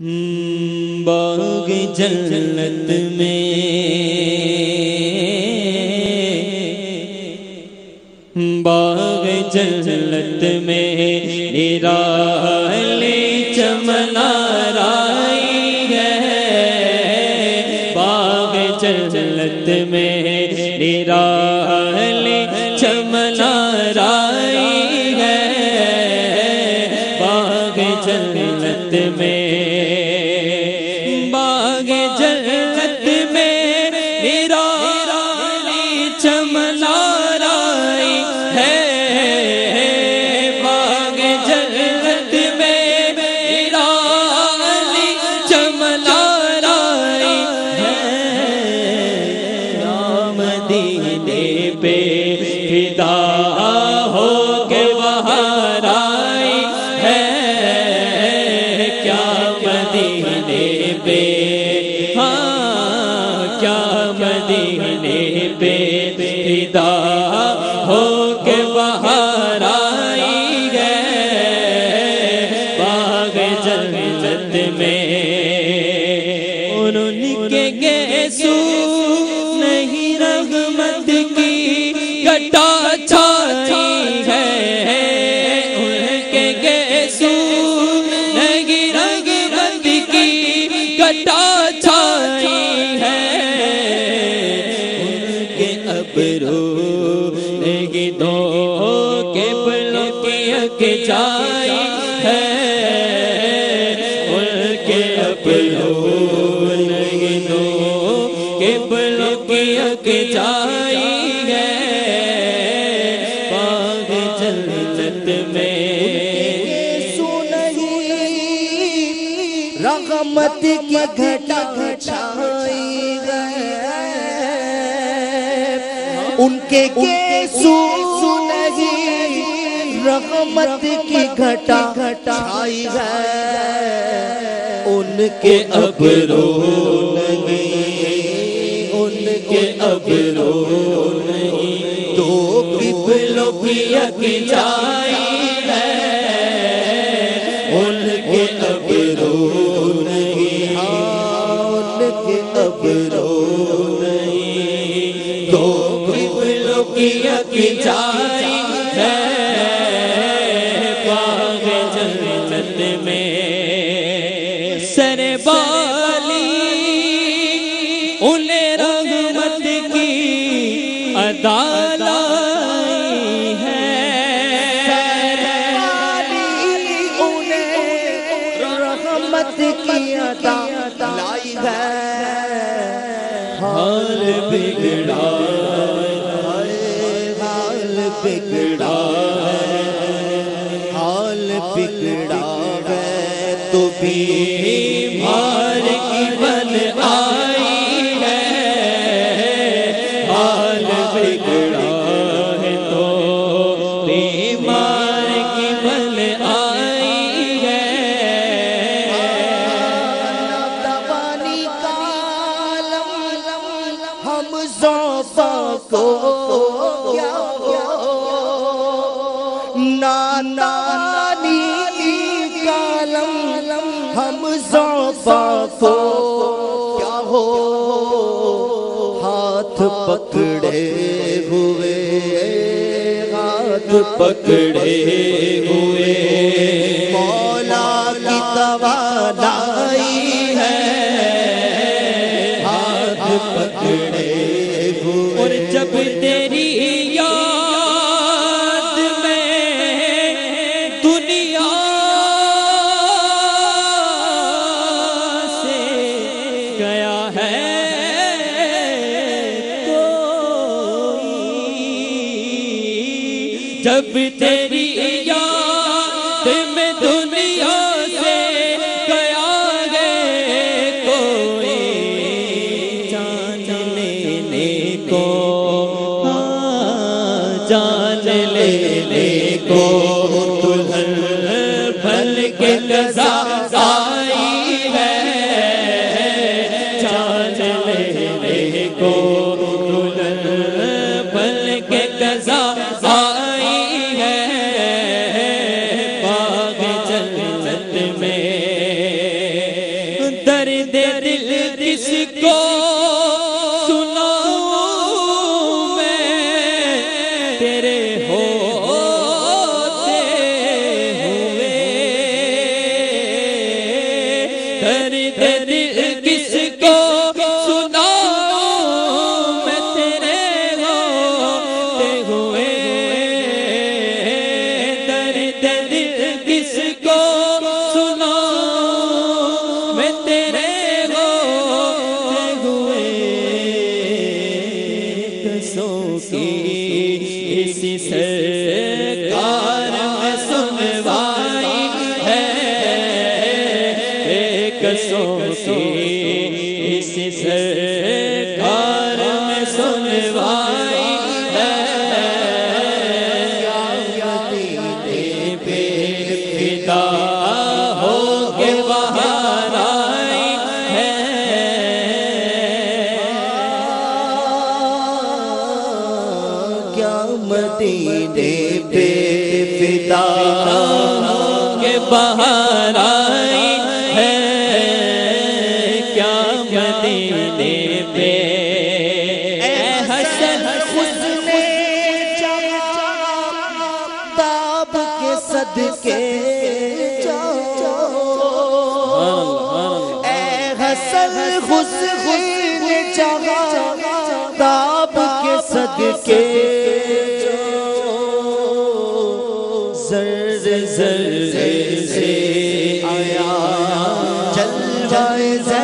باغ جنت میں باغ جنت میں نرالی چمنا رائی ہے باغ جنت میں نرالی چمنا رائی ہے باغ جنت میں باغ جنت میں نرالی چمنا رائی ہے باغ جنت میں نرالی چمنا رائی ہے مدینے پہ فدا ہو کے وہاں رائی ہے کیا مدینے پہ کیا مدینے پہ فدا ہو کے باہر آئی ہے باغ جنت میں انہوں کے گیسو نہیں رحمت کی کٹا چھائی ہے ان کے گیسو نہیں رحمت کی کٹا چھائی ہے ان کے ابرو نہیں دو کے پلوں کی اک جائی ہے ان کے ابرو نہیں دو کے پلوں کی اک جائی ہے باغ جنت میں رحمت کی گھٹا چھائی ہے ان کے گیسو نہیں رحمت کی گھٹا چھائی ہے ان کے ابرو نہیں ان کے ابرو نہیں دو قبلوں کی اک جائی ہے ان کے ابرو نہیں ان کے ابرو نہیں دو قبلوں کی اک جائی ہے باغ جنت میں سر بالی انہیں رحمت کی ادا لائی ہے سر بالی انہیں رحمت کی ادا لائی ہے حال بگڑا حال بگڑا حال بگڑا ہے تو بیمار کی بن آئی ہے حال بگڑا ہے تو بیمار کی بن آئی ہے ناتوانی کا عالم ہم ضعفا کو کیا ناتوانی کا عالم ہم ضعفا کو کیا ہو ہاتھ پکڑے ہوئے ہاتھ پکڑے ہوئے مولا کی توانائی ہے ہاتھ پکڑے ہوئے اور جب تیری یاد میں دنیا سے گیا ہے جب تیری یاد میں دنیا سے گیا ہے کوئی جان لینے کو جان لینے کو دلہن بھل کے قضا آئی ہے جان لینے کو دلہن بھل کے قضا آئی ہے باغ جنت میں درد دل کس کو سناؤں میں تیرے ہوتے ہوئے درد دل کس کو سناؤں میں تیرے ہوتے ہوئے درد دل کس کو سناؤں میں تیرے ہوتے ہوئے قصوں کی اسی سرکار میں سنوائی ہے قصوں کی اسی سرکار میں سنوائی ہے مدینے پہ فدا ہو کے بہار آئی ہے کیا مدینے پہ فدا کہ بہار آئی ہے کیا مدینے پہ اے حسن حسن تاب کے صدقے اے حسن حسن تاب کے صدقے ذرے ذرے سے آیا جلوہ